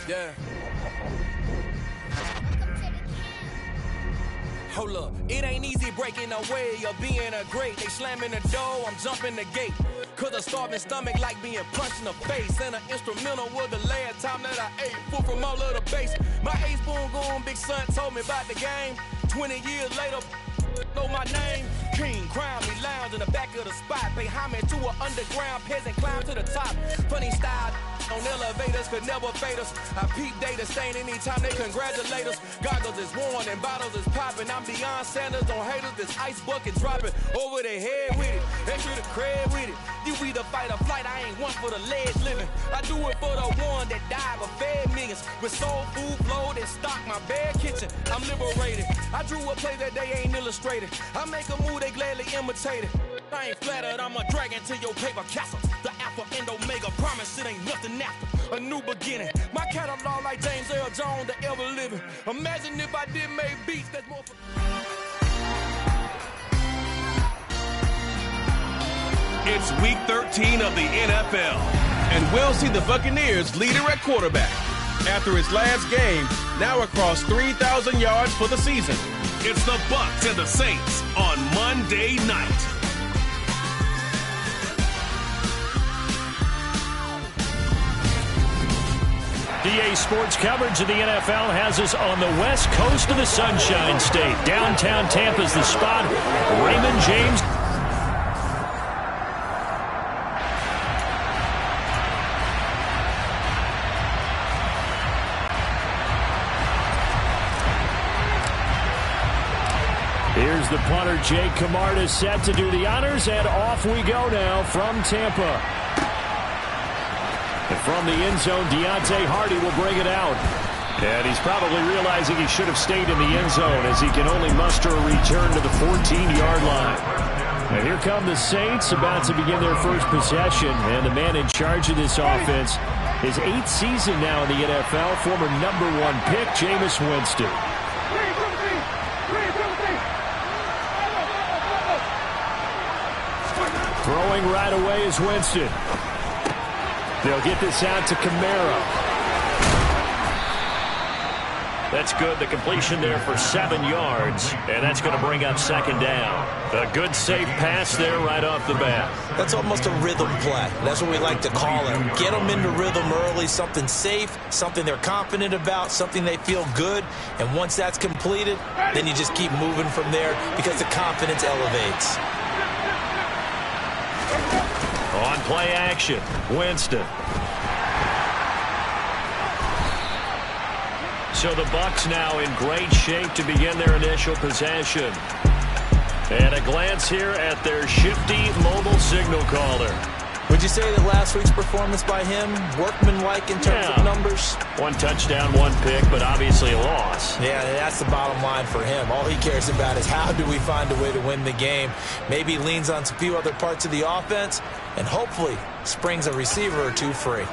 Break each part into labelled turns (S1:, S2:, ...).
S1: Yeah. Hold up, it ain't easy breaking away or being a great. They slamming the door, I'm jumping the gate. Cause a starving stomach like being punched in the face. And an instrumental was the last time that I ate. Full from all of the bass. My ace spoon going, big son told me about the game. 20 years later, know my name. King, crown me, lounge in the back of the spot. Pay homage to an underground peasant, climb to the top. Funny style on elevators could never fade us. I peep data stain anytime they congratulate us. Goggles is worn and bottles is popping. I'm beyond Sanders on haters, this ice bucket dropping over their head with it. Extra the cred with it. You either fight or flight, I ain't one for the lead living. I do it for the one that died but fed millions. With soul food flowed and stocked my bare kitchen. I'm liberated. I drew a play that they ain't illustrated. I make a move, they gladly imitate it. I ain't flattered, I'm a dragon to your paper castle. The Alpha and Omega, promise it ain't nothing after. A new beginning. My catalog like James Earl Jones, the ever living. Imagine if I did make beats that's more for...
S2: It's week 13 of the NFL, and we'll see the Buccaneers leader at quarterback. After his last game, now across 3,000 yards for the season. It's the Bucs and the Saints on Monday night.
S3: DA Sports coverage of the NFL has us on the west coast of the Sunshine State. Downtown Tampa's the spot. Raymond James. Here's the punter, Jake Camarda, set to do the honors, and off we go now from Tampa. And from the end zone, Deontay Hardy will bring it out. And he's probably realizing he should have stayed in the end zone as he can only muster a return to the 14-yard line. And here come the Saints about to begin their first possession. And the man in charge of this offense, his 8th season now in the NFL, former #1 pick, Jameis Winston. Throwing right away is Winston. They'll get this out to Kamara. That's good. The completion there for 7 yards, and that's going to bring up second down. A good, safe pass there right off the bat.
S4: That's almost a rhythm play. That's what we like to call it. Get them into rhythm early, something safe, something they're confident about, something they feel good. And once that's completed, then you just keep moving from there because the confidence elevates.
S3: On play action, Winston. So the Bucs now in great shape to begin their initial possession. And a glance here at their shifty mobile signal caller.
S4: Would you say that last week's performance by him, workmanlike in terms of numbers?
S3: 1 touchdown, 1 pick, but obviously a loss.
S4: Yeah, that's the bottom line for him. All he cares about is how do we find a way to win the game. Maybe leans on a few other parts of the offense, and hopefully springs a receiver or two free.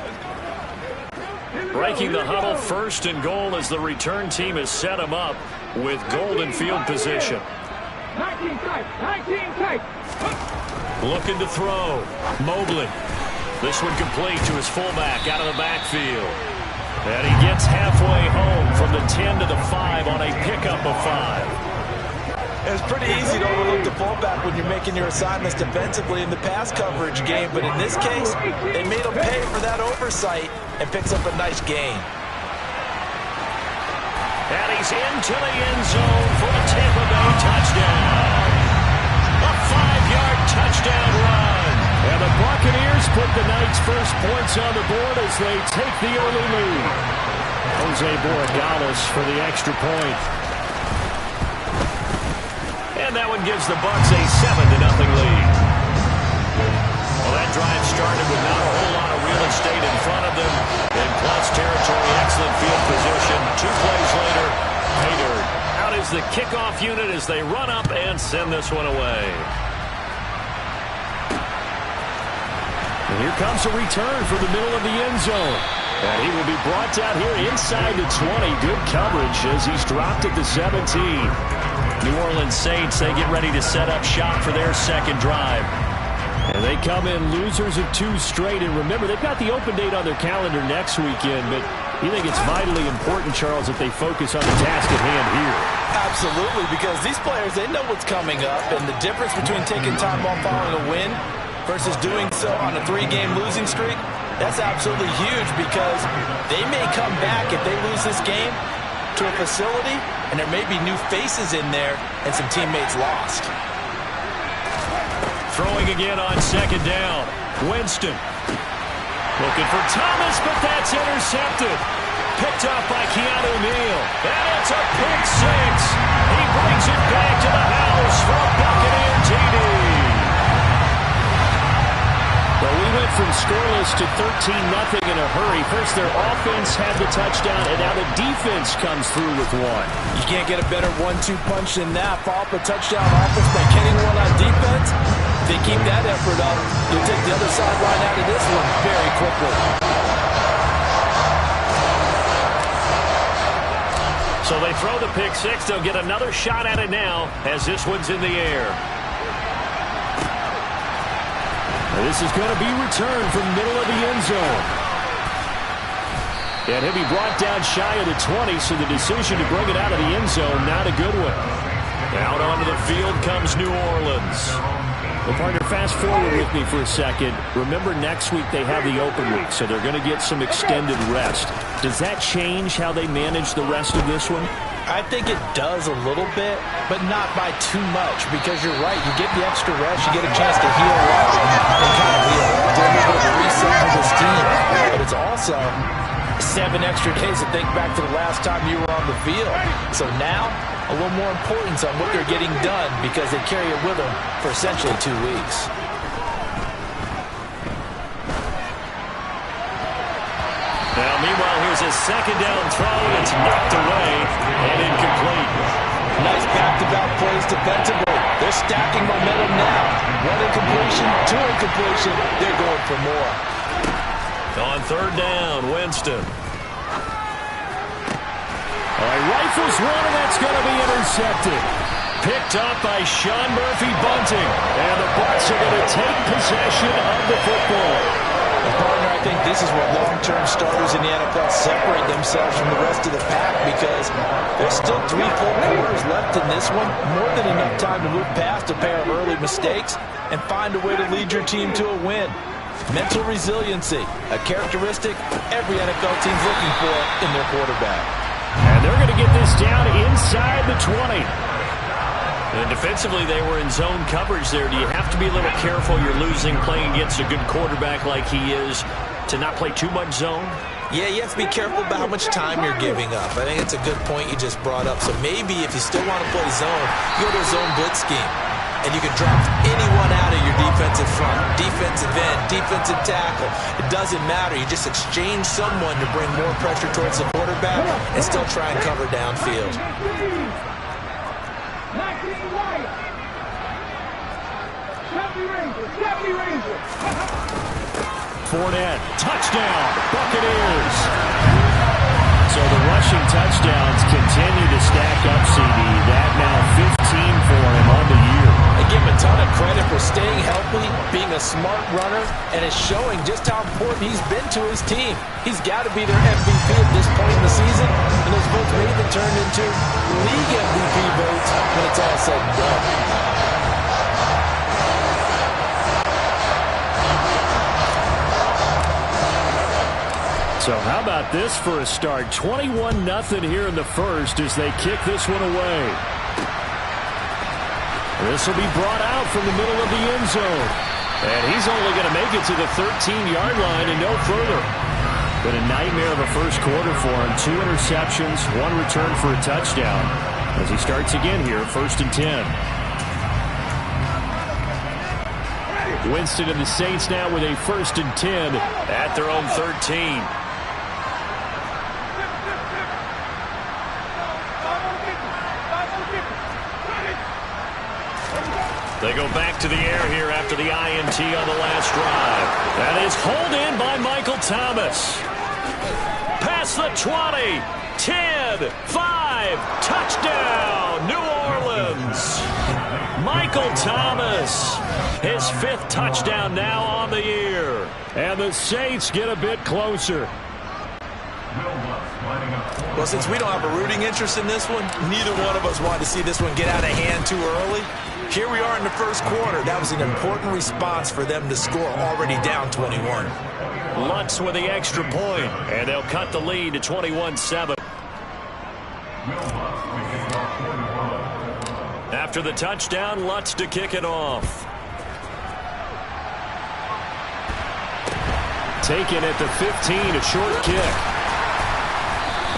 S3: Breaking the huddle, 1st and goal as the return team has set him up with golden field position.
S5: 19 tight.
S3: Looking to throw. Mobley. This one complete to his fullback out of the backfield. And he gets halfway home from the 10 to the 5 on a pickup of 5.
S4: It's pretty easy to overlook the fullback when you're making your assignments defensively in the pass coverage game, but in this case, they made him pay for that oversight and picks up a nice gain.
S3: And he's into the end zone for the Tampa Bay touchdown. A 5-yard touchdown run. And the Buccaneers put the night's first points on the board as they take the early lead. Jose Borregales for the extra point. And that one gives the Bucs a 7-0 lead. Well, that drive started with not a whole lot of real estate in front of them. In plus territory, excellent field position. 2 plays later, pay dirt. Out is the kickoff unit as they run up and send this one away. And here comes a return from the middle of the end zone. And he will be brought down here inside the 20. Good coverage as he's dropped at the 17. New Orleans Saints, they get ready to set up shop for their second drive. And they come in losers of 2 straight. And remember, they've got the open date on their calendar next weekend. But you think it's vitally important, Charles, that they focus on the task at hand here?
S4: Absolutely, because these players, they know what's coming up. And the difference between taking time off following a win versus doing so on a 3-game losing streak, that's absolutely huge, because they may come back if they lose this game to a facility, and there may be new faces in there and some teammates lost.
S3: Throwing again on 2nd down. Winston looking for Thomas, but that's intercepted. Picked off by Keanu Neal. And it's a pick 6. He brings it back to the house for a Buccaneer TD. Well, we went from scoreless to 13-0 in a hurry. First, their offense had the touchdown, and now the defense comes through with one.
S4: You can't get a better 1-2 punch than that. Follow up a touchdown offense by getting one on defense. If they keep that effort up, you'll take the other sideline out of this one very quickly.
S3: So they throw the pick 6. They'll get another shot at it now as this one's in the air. This is going to be returned from the middle of the end zone. And he'll be brought down shy of the 20, so the decision to bring it out of the end zone, not a good one. Out onto the field comes New Orleans. Well, partner, fast forward with me for a second. Remember, next week they have the open week, so they're going to get some extended rest. Does that change how they manage the rest of this one?
S4: I think it does a little bit, but not by too much, because you're right. You get the extra rest, you get a chance to heal up and kind of do a little bit of a reset for this team. But it's also 7 extra days to think back to the last time you were on the field. So now, a little more importance on what they're getting done, because they carry it with them for essentially 2 weeks.
S3: Now, meanwhile, here's a 2nd down throw. It's knocked away and incomplete.
S4: Nice back-to-back plays defensively. They're stacking momentum now. 1 incompletion, 2 incompletion. They're going for more.
S3: On 3rd down, Winston. All right, rifles one, and that's going to be intercepted. Picked up by Sean Murphy-Bunting. And the Bucs are going to take possession of the football.
S4: Partner, I think this is where long-term starters in the NFL separate themselves from the rest of the pack, because there's still 3 full quarters left in this one. More than enough time to move past a pair of early mistakes and find a way to lead your team to a win. Mental resiliency, a characteristic every NFL team's looking for in their quarterback.
S3: And they're going to get this down inside the 20. And defensively, they were in zone coverage there. Do you have to be a little careful? You're losing playing against a good quarterback like he is to not play too much zone?
S4: Yeah, you have to be careful about how much time you're giving up. I think it's a good point you just brought up. So maybe if you still want to play zone, you go to a zone blitz scheme. And you can drop anyone out of your defensive front, defensive end, defensive tackle. It doesn't matter. You just exchange someone to bring more pressure towards the quarterback and still try and cover downfield.
S3: Fournette, touchdown, Buccaneers. So the rushing touchdowns continue to stack up, CD. That now 15 for him on the year.
S4: I give him a ton of credit for staying healthy, being a smart runner, and it's showing just how important he's been to his team. He's got to be their MVP at this point in the season, and those votes may even turn into league MVP votes when it's all said and done.
S3: So how about this for a start? 21-0 here in the first as they kick this one away. This will be brought out from the middle of the end zone. And he's only going to make it to the 13-yard line and no further. But a nightmare of a first quarter for him. 2 interceptions, 1 return for a touchdown. As he starts again here, 1st and 10. Winston and the Saints now with a 1st and 10 at their own 13. They go back to the air here after the INT on the last drive. That is hauled in by Michael Thomas. Past the 20, 10, 5, touchdown, New Orleans. Michael Thomas. His 5th touchdown now on the year. And the Saints get a bit closer.
S4: Well, since we don't have a rooting interest in this one, neither one of us wanted to see this one get out of hand too early. Here we are in the first quarter. That was an important response for them to score, already down 21.
S3: Lutz with the extra point, and they'll cut the lead to 21-7. After the touchdown, Lutz to kick it off. Taken at the 15, a short kick.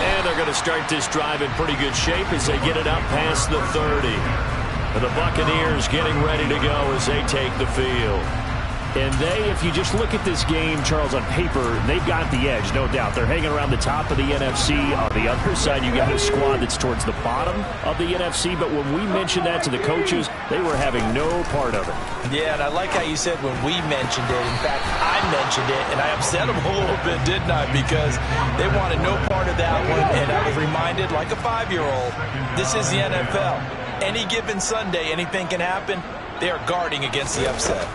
S3: And they're going to start this drive in pretty good shape as they get it up past the 30. And the Buccaneers getting ready to go as they take the field. And if you just look at this game, Charles, on paper, they've got the edge, no doubt. They're hanging around the top of the NFC. On the other side, you got a squad that's towards the bottom of the NFC. But when we mentioned that to the coaches, they were having no part of it. Yeah, and I like how you said when we mentioned it. In fact, I mentioned it, and I upset them a little bit, didn't I? Because they wanted no part of that one, and I was reminded, like a 5-year-old, this is the NFL. Any given Sunday, anything can happen. They are guarding against the upset.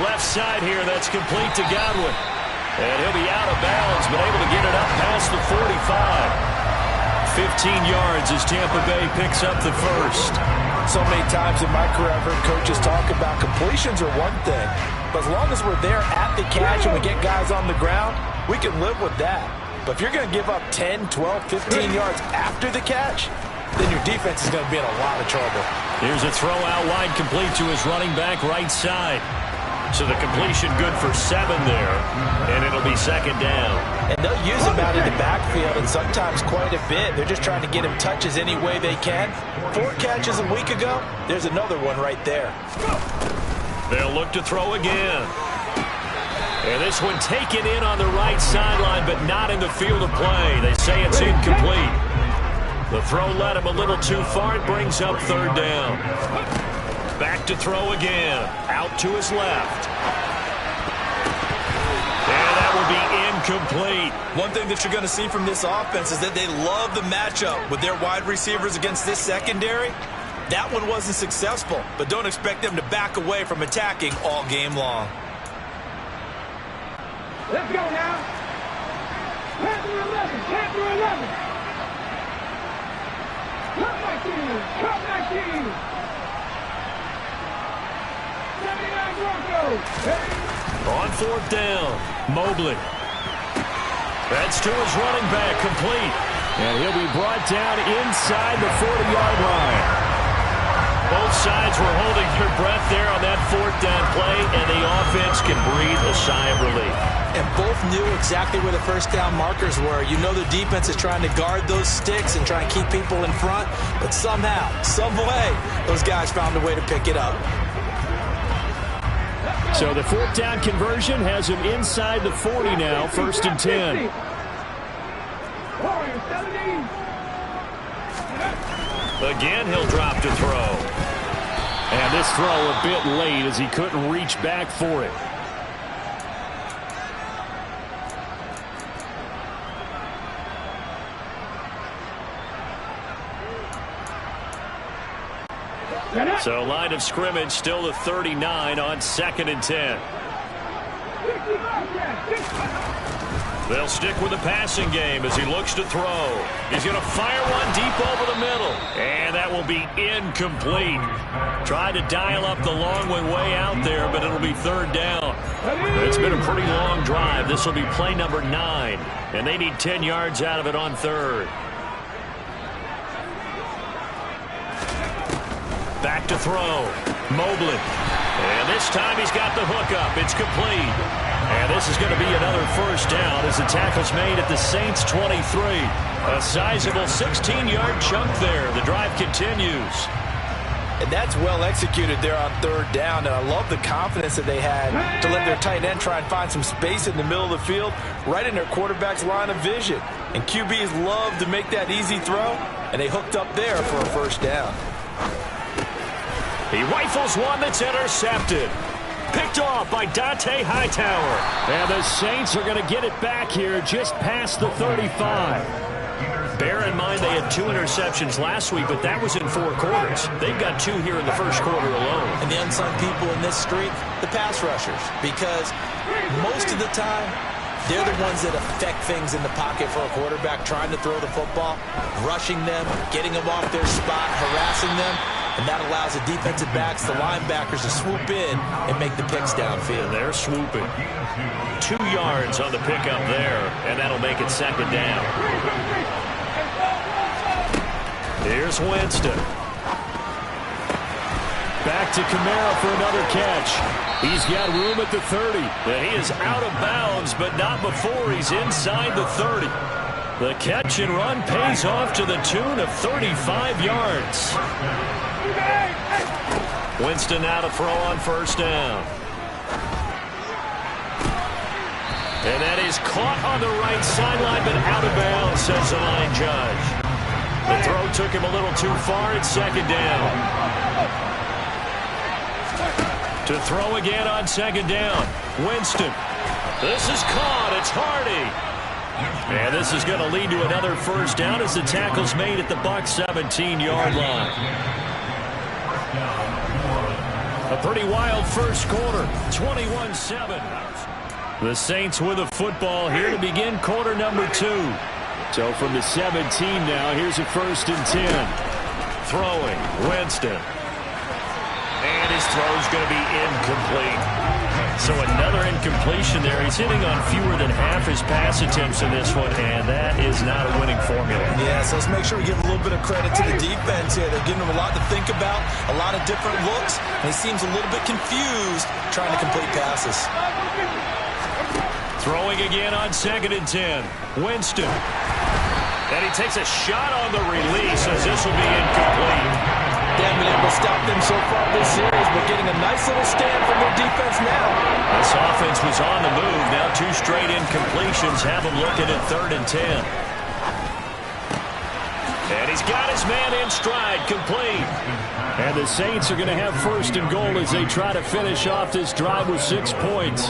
S3: Left side here, that's complete to Godwin. And he'll be out of bounds, but able to get it up past the 45. 15 yards as Tampa Bay picks up the first.
S4: So many times in my career, I've heard coaches talk about completions are one thing. But as long as we're there at the catch and we get guys on the ground, we can live with that. But if you're going to give up 10, 12, 15 yards after the catch, then your defense is going to be in a lot of trouble.
S3: Here's a throw out wide, complete to his running back right side. So the completion good for 7 there, and it'll be second down.
S4: And they'll use him out in the backfield, and sometimes quite a bit. They're just trying to get him touches any way they can. 4 catches a week ago, there's another one right there.
S3: They'll look to throw again. And this one taken in on the right sideline, but not in the field of play. They say it's incomplete. The throw led him a little too far. It brings up third down. Back to throw again. Out to his left. And that will be incomplete.
S4: One thing that you're going to see from this offense is that they love the matchup with their wide receivers against this secondary. That one wasn't successful, but don't expect them to back away from attacking all game long.
S5: Let's go now. Panther 11, Panther 11. Cut 19, cut 19. 79 Broncos.
S3: On fourth down, Mobley. That's to his running back, complete. And he'll be brought down inside the 40-yard line. Both sides were holding their breath there on that fourth down play, and the offense can breathe a sigh of relief.
S4: And both knew exactly where the first down markers were. You know the defense is trying to guard those sticks and try and keep people in front, but somehow, some way, those guys found a way to pick it up.
S3: So the fourth down conversion has him inside the 40 now, 1st and 10. Again, he'll drop to throw. And this throw a bit late as he couldn't reach back for it. So line of scrimmage still the 39 on 2nd and 10. They'll stick with the passing game as he looks to throw. He's going to fire one deep over the middle. And that will be incomplete. Tried to dial up the long way out there, but it'll be third down. It's been a pretty long drive. This will be play number 9. And they need 10 yards out of it on third. Back to throw. Mobley. And this time he's got the hook up. It's complete. And this is going to be another first down as the tackle's made at the Saints 23. A sizable 16-yard chunk there. The drive continues.
S4: And that's well executed there on third down. And I love the confidence that they had to let their tight end try and find some space in the middle of the field, right in their quarterback's line of vision. And QBs love to make that easy throw, and they hooked up there for a first down.
S3: He rifles one that's intercepted. Picked off by Dante Hightower. And the Saints are going to get it back here just past the 35. Bear in mind they had 2 interceptions last week, but that was in 4 quarters. They've got 2 here in the first quarter alone.
S4: And the unsung people in this streak, the pass rushers, because most of the time, they're the ones that affect things in the pocket for a quarterback, trying to throw the football, rushing them, getting them off their spot, harassing them, and that allows the defensive backs, the linebackers, to swoop in and make the picks downfield.
S3: They're swooping. 2 yards on the pickup there, and that'll make it second down. Here's Winston. Back to Kamara for another catch. He's got room at the 30. And he is out of bounds, but not before he's inside the 30. The catch and run pays off to the tune of 35 yards. Winston now to throw on first down. And that is caught on the right sideline, but out of bounds, says the line judge. The throw took him a little too far. It's second down. To throw again on second down. Winston. This is caught. It's Hardy. And this is going to lead to another first down as the tackle's made at the Bucs 17-yard line. A pretty wild first quarter. 21-7. The Saints with the football here to begin quarter number 2. So from the 17 now, here's a 1st and 10. Throwing. Winston. And his throw's going to be incomplete. So another incompletion there. He's hitting on fewer than half his pass attempts in this one, and that is not a winning formula.
S4: Yeah, so let's make sure we give a little bit of credit to the defense here. They're giving him a lot to think about, a lot of different looks, and he seems a little bit confused trying to complete passes.
S3: Throwing again on 2nd and 10. Winston. And he takes a shot on the release as this will be incomplete.
S4: They haven't been able to stop them so far this series, but getting a nice little stand from their defense now.
S3: This offense was on the move. Now 2 straight incompletions have them looking at 3rd and 10. And he's got his man in stride, complete. And the Saints are going to have 1st and goal as they try to finish off this drive with 6 points.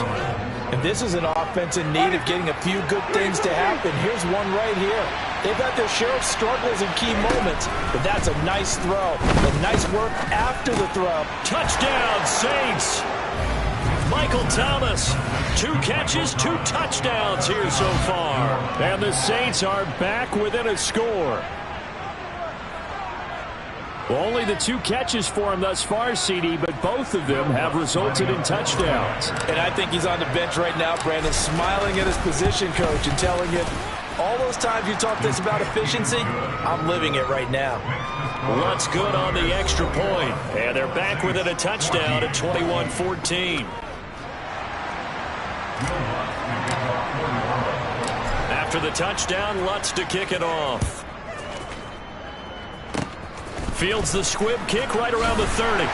S4: And this is an offense in need of getting a few good things to happen. Here's one right here. They've had their share of struggles in key moments, but that's a nice throw. A nice work after the throw.
S3: Touchdown, Saints. Michael Thomas. 2 catches, 2 touchdowns here so far. And the Saints are back within a score. Well, only the 2 catches for him thus far, CD, but both of them have resulted in touchdowns.
S4: And I think he's on the bench right now, Brandon, smiling at his position coach and telling him, all those times you talk this about efficiency, I'm living it right now.
S3: Lutz good on the extra point. And they're back within a touchdown at 21-14. After the touchdown, Lutz to kick it off. Fields the squib kick right around the 30.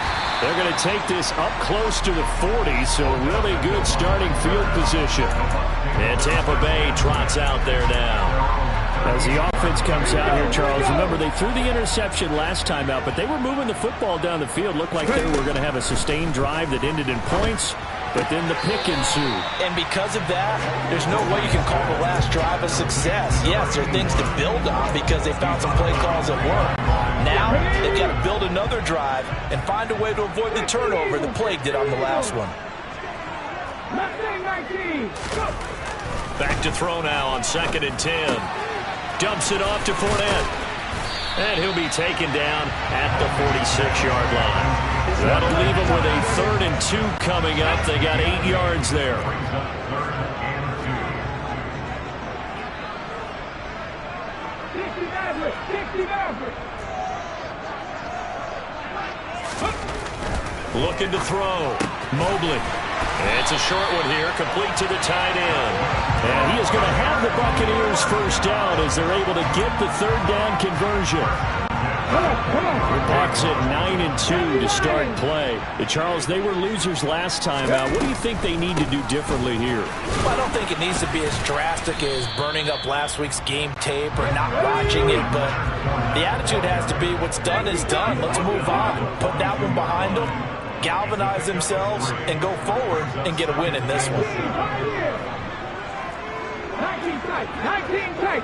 S3: They're going to take this up close to the 40, so really good starting field position. And Tampa Bay trots out there now. As the offense comes out here, Charles, remember they threw the interception last time out, but they were moving the football down the field. Looked like they were going to have a sustained drive that ended in points, but then the pick ensued.
S4: And because of that, there's no way you can call the last drive a success. Yes, there are things to build on because they found some play calls that work. Now, they've got to build another drive and find a way to avoid the turnover that plagued it on the last one.
S3: Back to throw now on 2nd and 10. Dumps it off to Fournette. And he'll be taken down at the 46-yard line. That'll leave him with a 3rd and 2 coming up. They got 8 yards there. Looking to throw. Mobley. It's a short one here, complete to the tight end. And he is going to have the Buccaneers first down as they're able to get the 3rd down conversion. The Bucs at 9-2 to start play. Charles, they were losers last time out. What do you think they need to do differently here?
S4: Well, I don't think it needs to be as drastic as burning up last week's game tape or not watching it, but the attitude has to be what's done is done. Let's move on. Put that one behind them, galvanize themselves, and go forward and get a win in this one.
S5: 19 tight.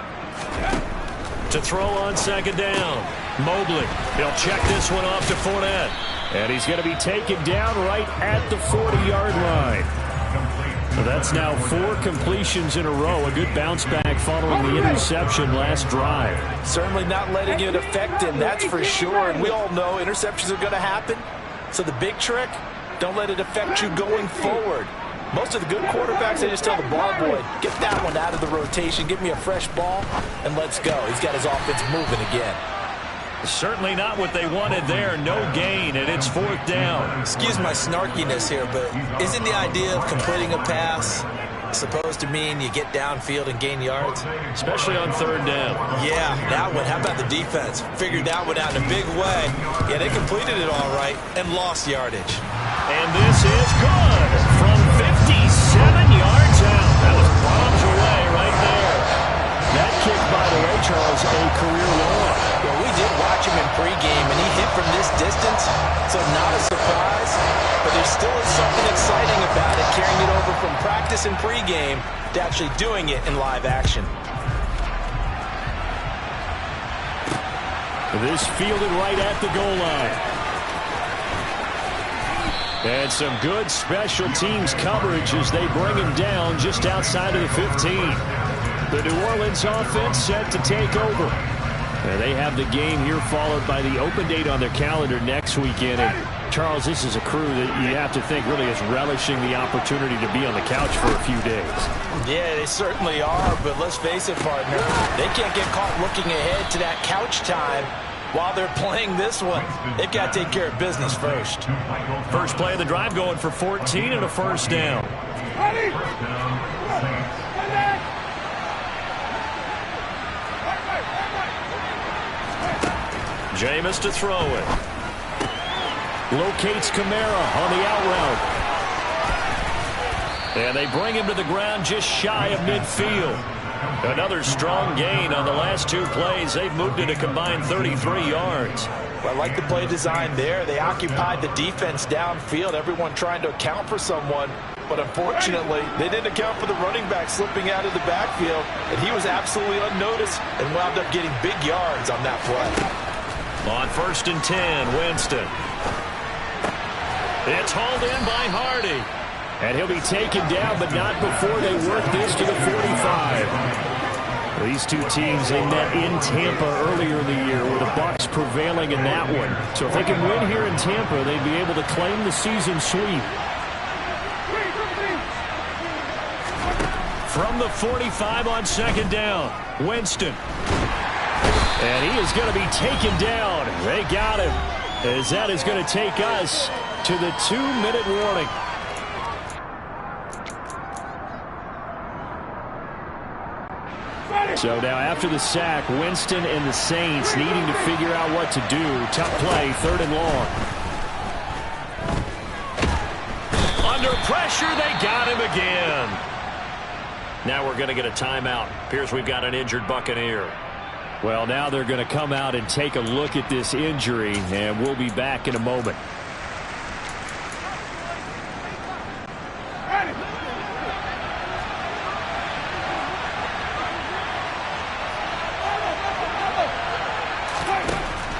S3: To throw on second down. Mobley. He'll check this one off to Fournette. And he's going to be taken down right at the 40-yard line. So that's now 4 completions in a row. A good bounce back following the interception last drive.
S4: Certainly not letting it affect him, that's for sure. And we all know interceptions are going to happen. So the big trick, don't let it affect you going forward. Most of the good quarterbacks, they just tell the ball boy, get that one out of the rotation, give me a fresh ball, and let's go. He's got his offense moving again.
S3: Certainly not what they wanted there. No gain, and it's 4th down.
S4: Excuse my snarkiness here, but isn't the idea of completing a pass supposed to mean you get downfield and gain yards?
S3: Especially on 3rd down.
S4: Yeah, that one. How about the defense? Figured that one out in a big way. Yeah, they completed it all right and lost yardage.
S3: And this is good from 57 yards out. That was bombs away right there. That kick, by the way, Charles, a career low.
S4: Well, we did watch him in pregame, and he hit from this distance, so not a surprise. But there still is something exciting about it, carrying it over from practice and pregame to actually doing it in live action.
S3: This fielded right at the goal line. And some good special teams coverage as they bring him down just outside of the 15. The New Orleans offense set to take over. And they have the game here followed by the open date on their calendar next weekend. And Charles, this is a crew that you have to think really is relishing the opportunity to be on the couch for a few days.
S4: Yeah, they certainly are, but let's face it, partner. They can't get caught looking ahead to that couch time while they're playing this one. They've got to take care of business first.
S3: First play of the drive going for 14 and a 1st down. Jameis to throw it. Locates Kamara on the out route. And they bring him to the ground just shy of midfield. Another strong gain on the last 2 plays. They've moved it a combined 33 yards.
S4: Well, I like the play design there. They occupied the defense downfield, everyone trying to account for someone. But unfortunately, they didn't account for the running back slipping out of the backfield. And he was absolutely unnoticed and wound up getting big yards on that play.
S3: On 1st and 10, Winston. It's hauled in by Hardy. And he'll be taken down, but not before they work this to the 45. These two teams, they met in Tampa earlier in the year with the Bucs prevailing in that one. So if they can win here in Tampa, they'd be able to claim the season sweep. From the 45 on 2nd down, Winston. And he is going to be taken down. They got him, as that is going to take us to the 2-minute warning. So now after the sack, Winston and the Saints needing to figure out what to do. Tough play, 3rd and long. Under pressure, they got him again. Now we're going to get a timeout. Appears we've got an injured Buccaneer. Well, now they're going to come out and take a look at this injury, and we'll be back in a moment.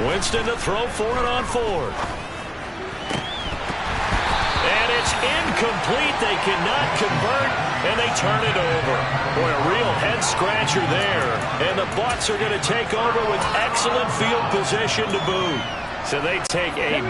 S3: Winston to throw for it on 4th. And it's incomplete. They cannot convert, and they turn it over. Boy, a real head-scratcher there. And the Bucs are going to take over with excellent field position to boot. So they take a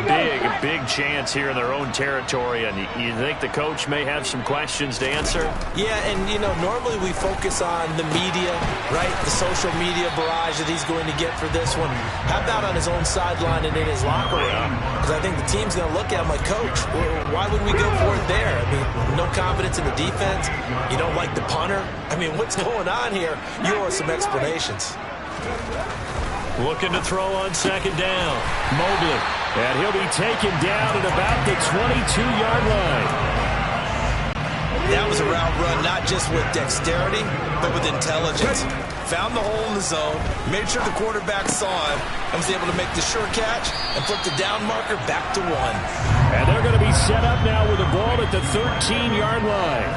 S3: big chance here in their own territory. And you think the coach may have some questions to answer?
S4: Yeah, and, you know, normally we focus on the media, right? The social media barrage that he's going to get for this one. How about on his own sideline and in his locker room? Because I think the team's going to look at him like, Coach, why would we go for it there? I mean, no confidence in the defense. You don't like the punter. I mean, what's going on here? You owe us some explanations.
S3: Looking to throw on 2nd down. Mobley. And he'll be taken down at about the 22-yard line.
S4: That was a route run not just with dexterity, but with intelligence. Found the hole in the zone, made sure the quarterback saw him, and was able to make the sure catch and flip the down marker back to 1.
S3: And they're going to be set up now with the ball at the 13-yard line.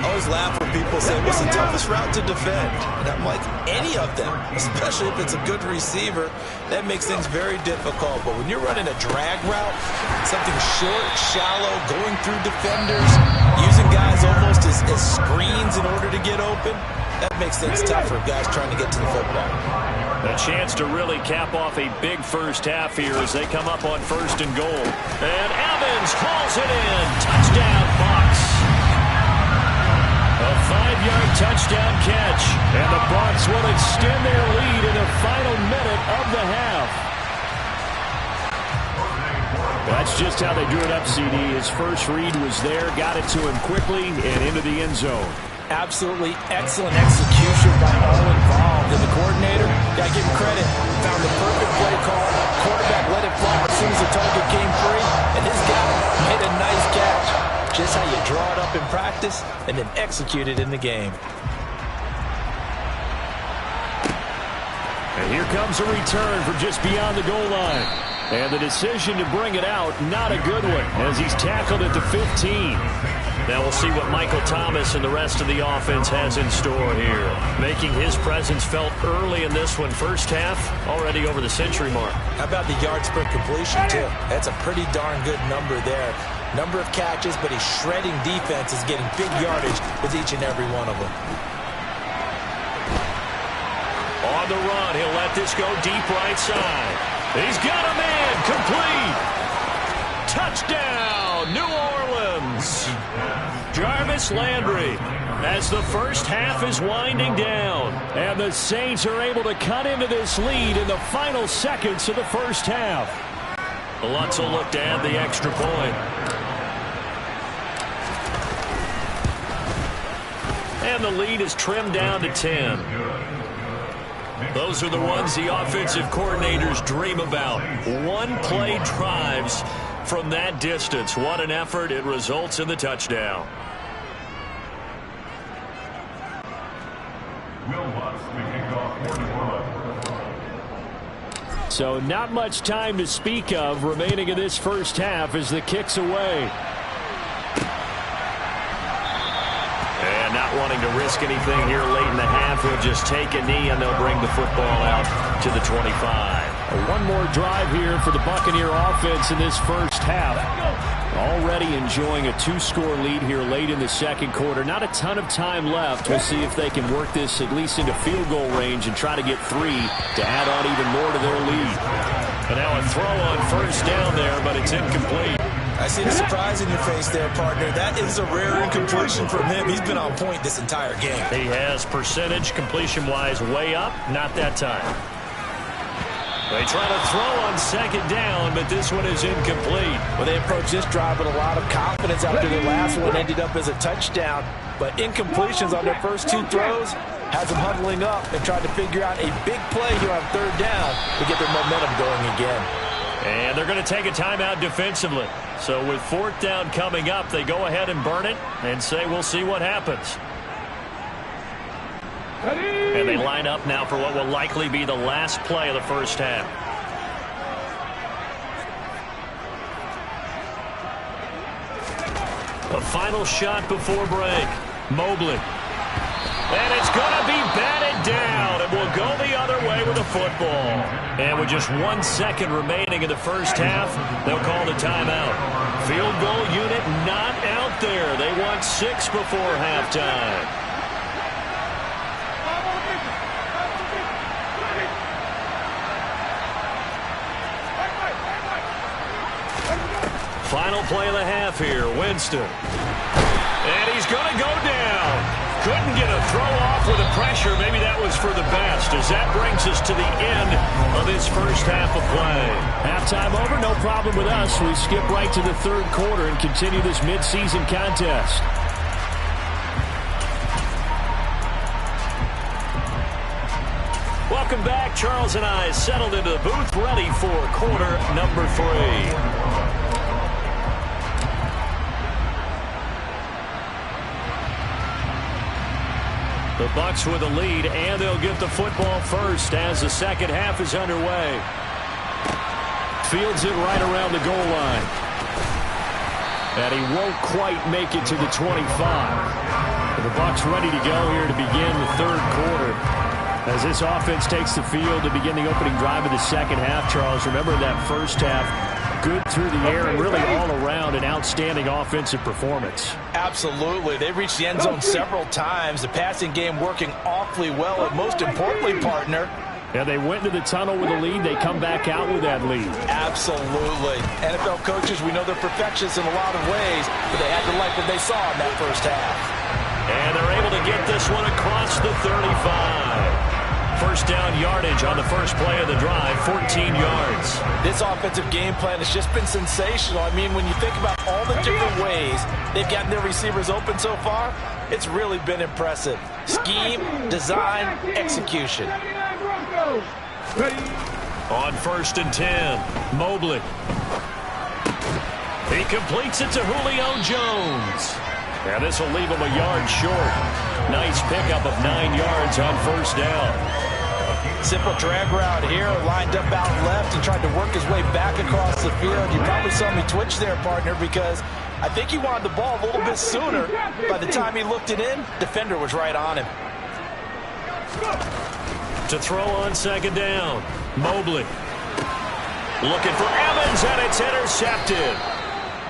S4: I always laugh when people say, what's the toughest route to defend? And I'm like, any of them, especially if it's a good receiver. That makes things very difficult. But when you're running a drag route, something short, shallow, going through defenders, using guys almost as screens in order to get open, that makes things tough for guys trying to get to the football.
S3: A chance to really cap off a big first half here as they come up on 1st and goal. And Evans hauls it in. Touchdown, Bucs. A 5-yard touchdown catch. And the Bucs will extend their lead in the final minute of the half. That's just how they drew it up, CD. His first read was there, got it to him quickly, and into the end zone.
S4: Absolutely excellent execution by all involved. And the coordinator, got to give him credit, found the perfect play call. Quarterback let it fly as soon as the target came free. And this guy made a nice catch. Just how you draw it up in practice and then execute it in the game.
S3: And here comes a return from just beyond the goal line. And the decision to bring it out, not a good one, as he's tackled at the 15. Now we'll see what Michael Thomas and the rest of the offense has in store here. Making his presence felt early in this one. First half, already over the century mark.
S4: How about the yards per completion, too? That's a pretty darn good number there. Number of catches, but he's shredding defense, is getting big yardage with each and every one of them.
S3: On the run, he'll let this go deep right side. He's got a man, complete. Touchdown, New Orleans. Jarvis Landry as the first half is winding down. And the Saints are able to cut into this lead in the final seconds of the first half. Lutz will look to add the extra point. And the lead is trimmed down to 10. Those are the ones the offensive coordinators dream about. One-play drives from that distance. What an effort. It results in the touchdown. So not much time to speak of remaining in this first half as the kick's away. And not wanting to risk anything here late in the half, he'll just take a knee and they'll bring the football out to the 25. One more drive here for the Buccaneer offense in this first half. Already enjoying a 2-score lead here late in the second quarter. Not a ton of time left. We'll see if they can work this at least into field goal range and try to get 3 to add on even more to their lead. And now a throw on first down there, but it's incomplete.
S4: I see the surprise in your face there, partner. That is a rare incompletion from him. He's been on point this entire game.
S3: He has percentage completion-wise way up. Not that time. They try to throw on second down, but this one is incomplete.
S4: Well, they approached this drive with a lot of confidence after their last one ended up as a touchdown. But incompletions on their first 2 throws has them huddling up and trying to figure out a big play here on third down to get their momentum going again.
S3: And they're going to take a timeout defensively. So with 4th down coming up, they go ahead and burn it and say we'll see what happens. And they line up now for what will likely be the last play of the first half. A final shot before break. Mobley. And it's going to be batted down. It will go the other way with the football. And with just 1 second remaining in the first half, they'll call the timeout. Field goal unit not out there. They want 6 before halftime. Final play of the half here, Winston. And he's going to go down. Couldn't get a throw off with the pressure. Maybe that was for the best, as that brings us to the end of this first half of play. Halftime over, no problem with us. We skip right to the third quarter and continue this midseason contest. Welcome back. Charles and I settled into the booth, ready for quarter number 3. The Bucs with a lead, and they'll get the football first as the second half is underway. Fields it right around the goal line. And he won't quite make it to the 25. The Bucs ready to go here to begin the third quarter. As this offense takes the field to begin the opening drive of the second half, Charles, remember that first half, good through the air and really all around an outstanding offensive performance.
S4: Absolutely. They reached the end zone several times. The passing game working awfully well, and most importantly, partner,
S3: yeah, they went into the tunnel with a lead. They come back out with that lead.
S4: Absolutely. NFL coaches, we know they're perfectionists in a lot of ways, but they had to like what they saw in that first half.
S3: And they're able to get this one across the 35. First down yardage on the first play of the drive, 14 yards.
S4: This offensive game plan has just been sensational. I mean, when you think about all the different ways they've gotten their receivers open so far, it's really been impressive. Scheme, design, execution.
S3: On 1st and 10, Mobley. He completes it to Julio Jones. And this will leave him a yard short. Nice pickup of 9 yards on first down.
S4: Simple drag route here, lined up out left and tried to work his way back across the field. You probably saw me twitch there, partner, because I think he wanted the ball a little bit sooner. By the time he looked it in, defender was right on him.
S3: To throw on second down, Mobley. Looking for Evans, and it's intercepted.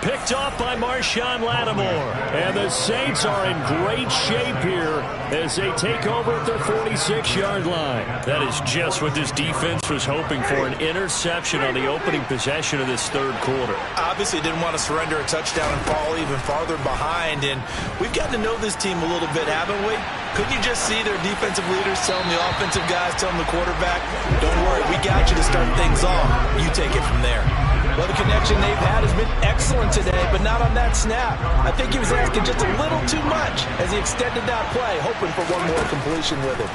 S3: Picked off by Marshawn Lattimore. And the Saints are in great shape here as they take over at their 46-yard line. That is just what this defense was hoping for, an interception on the opening possession of this third quarter.
S4: Obviously didn't want to surrender a touchdown and fall even farther behind. And we've gotten to know this team a little bit, haven't we? Couldn't you just see their defensive leaders telling the offensive guys, telling the quarterback, don't worry, we got you to start things off. You take it from there. Well, the connection they've had has been excellent today, but not on that snap. I think he was asking just a little too much as he extended that play, hoping for one more completion with it.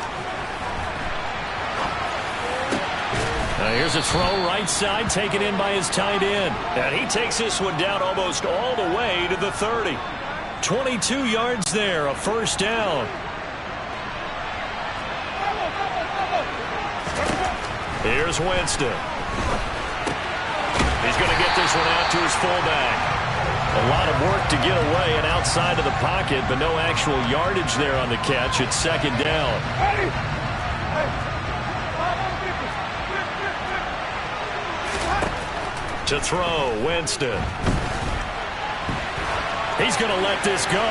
S3: Here's a throw right side, taken in by his tight end. And he takes this one down almost all the way to the 30. 22 yards there, a first down. Here's Winston. He's going to get this one out to his fullback. A lot of work to get away and outside of the pocket, but no actual yardage there on the catch. It's second down. To throw, Winston. He's going to let this go.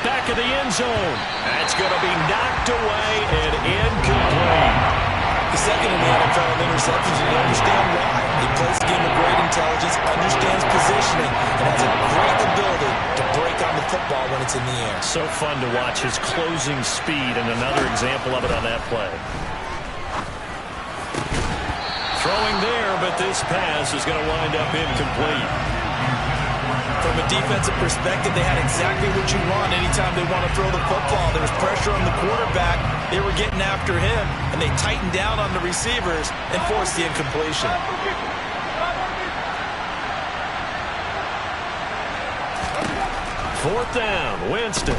S3: Back of the end zone. That's going to be knocked away and incomplete.
S4: The second in the NFL of interceptions, and you understand why. He plays the game with great intelligence, understands positioning, and has a great ability to break on the football when it's in the air.
S3: So fun to watch his closing speed, and another example of it on that play. Throwing there, but this pass is going to wind up incomplete.
S4: From a defensive perspective, they had exactly what you want anytime they want to throw the football. There was pressure on the quarterback. They were getting after him, and they tightened down on the receivers and forced the incompletion.
S3: Fourth down, Winston.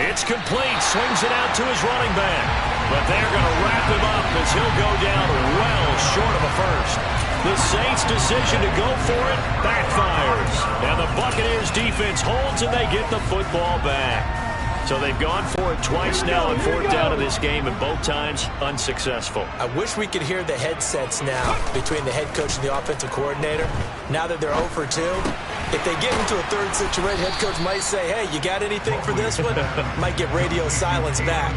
S3: It's complete. Swings it out to his running back. But they're going to wrap him up as he'll go down well short of a first. The Saints' decision to go for it backfires. And the Buccaneers' defense holds, and they get the football back. So they've gone for it twice now on fourth down in this game, and both times unsuccessful.
S4: I wish we could hear the headsets now between the head coach and the offensive coordinator. Now that they're 0 for 2, if they get into a third situation, head coach might say, hey, you got anything for this one? Might get radio silence back.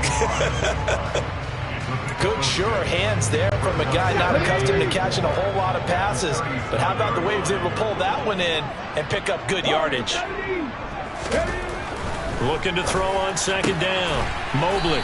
S4: Good, sure hands there from a guy not accustomed to catching a whole lot of passes. But how about the way he was able to pull that one in and pick up good yardage?
S3: Looking to throw on second down. Mobley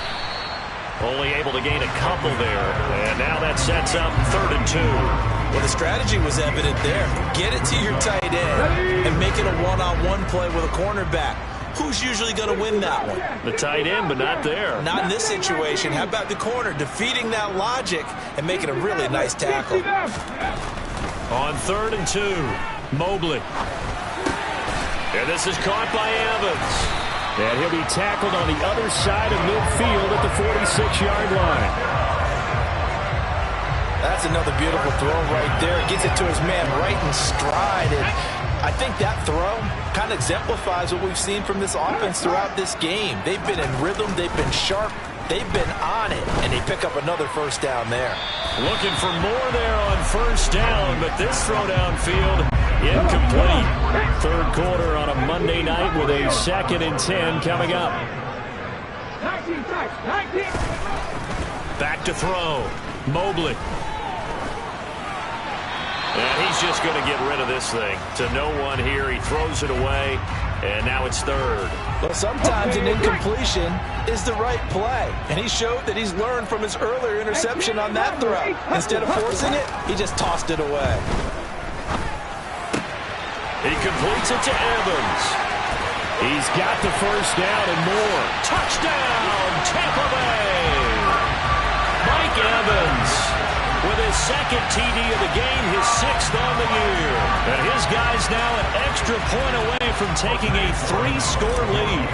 S3: only able to gain a couple there. And now that sets up 3rd and 2.
S4: Well, the strategy was evident there. Get it to your tight end and make it a one-on-one play with a cornerback. Who's usually going to win that one?
S3: The tight end, but not there.
S4: Not in this situation. How about the corner defeating that logic and making a really nice tackle?
S3: On 3rd and 2, Mobley. And this is caught by Evans. And he'll be tackled on the other side of midfield at the 46-yard line.
S4: That's another beautiful throw right there. Gets it to his man right in stride. And I think that throw kind of exemplifies what we've seen from this offense throughout this game. They've been in rhythm. They've been sharp. They've been on it, and they pick up another first down there.
S3: Looking for more there on first down, but this throw downfield incomplete. Third quarter on a Monday night with a 2nd and 10 coming up.
S5: 19.
S3: Back to throw. Mobley. And he's just going to get rid of this thing. To no one here. He throws it away, and now it's third.
S4: Well, sometimes an incompletion is the right play, and he showed that he's learned from his earlier interception on that throw. Instead of forcing it, he just tossed it away.
S3: He completes it to Evans. He's got the first down and more. Touchdown, Tampa Bay! Mike Evans with his 2nd TD of the game, his 6th on the year. And his guys now an extra point away from taking a 3-score lead.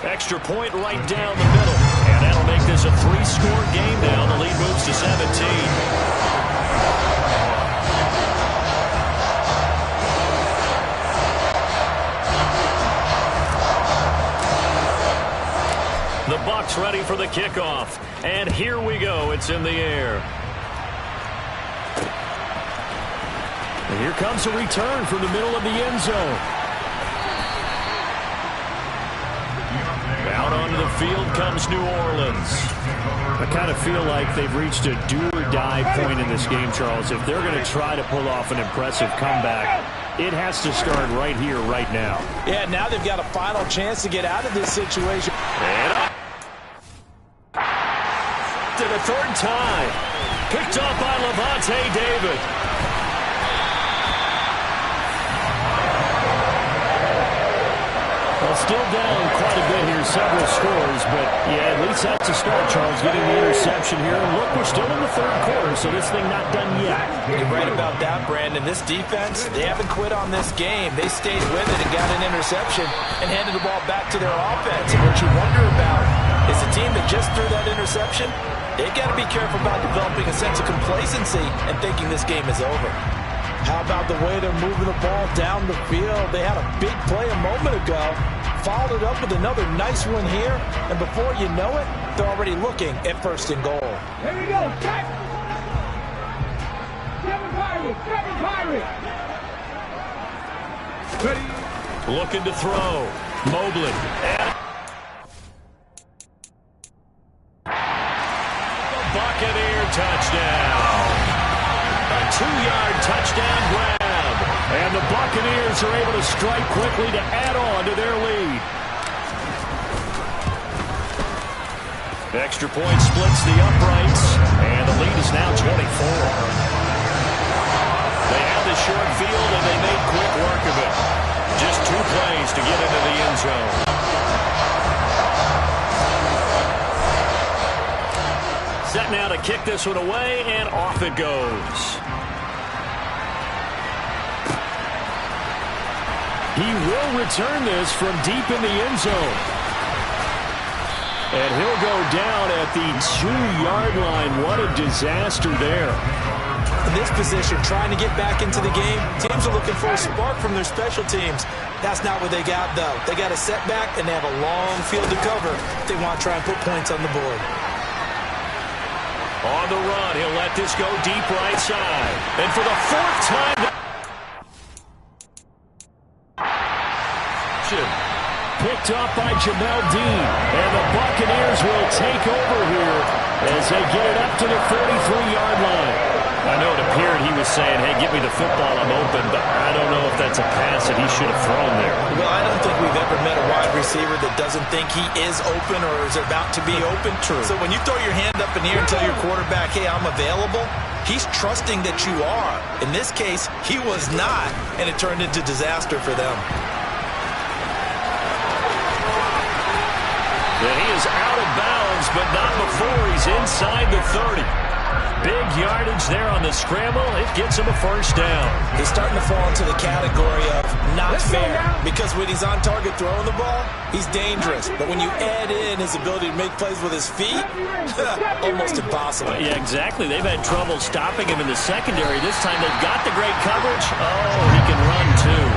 S3: Extra point right down the middle. And that'll make this a 3-score game now. The lead moves to 17. The Bucs ready for the kickoff. And here we go. It's in the air. And here comes a return from the middle of the end zone. Out onto the field comes New Orleans. I kind of feel like they've reached a do-or-die point in this game, Charles. If they're going to try to pull off an impressive comeback, it has to start right here, right now.
S4: Yeah, now they've got a final chance to get out of this situation.
S3: And up to the 3rd time. Picked up by Lavonte David. Well, still down quite a bit here, several scores, but yeah, at least that's a start, Charles, getting the interception here. And look, we're still in the 3rd quarter, so this thing not done yet.
S4: You're right about that, Brandon. This defense, they haven't quit on this game. They stayed with it and got an interception and handed the ball back to their offense. And what you wonder about is the team that just threw that interception, they've got to be careful about developing a sense of complacency and thinking this game is over. How about the way they're moving the ball down the field? They had a big play a moment ago, followed it up with another nice one here, and before you know it, they're already looking at 1st and goal.
S5: Here we go. Kevin Pyrie. Ready.
S3: Looking to throw. Mobley. The Buccaneer touchdown. A 2-yard touchdown grab. And the Buccaneers are able to strike quickly to add on to their lead. The extra point splits the uprights, and the lead is now 24. They have the short field, and they made quick work of it. Just 2 plays to get into the end zone. Set now to kick this one away, and off it goes. He will return this from deep in the end zone. And he'll go down at the 2-yard line. What a disaster there.
S4: In this position, trying to get back into the game, teams are looking for a spark from their special teams. That's not what they got, though. They got a setback, and they have a long field to cover if they want to try and put points on the board.
S3: On the run, he'll let this go deep right side. And for the 4th time... Picked up by Jamel Dean. And the Buccaneers will take over here as they get it up to the 43-yard line. I know it appeared he was saying, hey, give me the football, I'm open, but I don't know if that's a pass that he should have thrown there.
S4: Well, I don't think we've ever met a wide receiver that doesn't think he is open or is about to be open. True. So when you throw your hand up in the air and tell your quarterback, hey, I'm available, he's trusting that you are. In this case, he was not, and it turned into disaster for them.
S3: And he is out of bounds, but not before he's inside the 30. Big yardage there on the scramble. It gets him a first down.
S4: He's starting to fall into the category of not fair, because when he's on target throwing the ball, he's dangerous. But when you add in his ability to make plays with his feet, almost impossible.
S3: Yeah, exactly. They've had trouble stopping him in the secondary. This time they've got the great coverage. Oh, he can run too.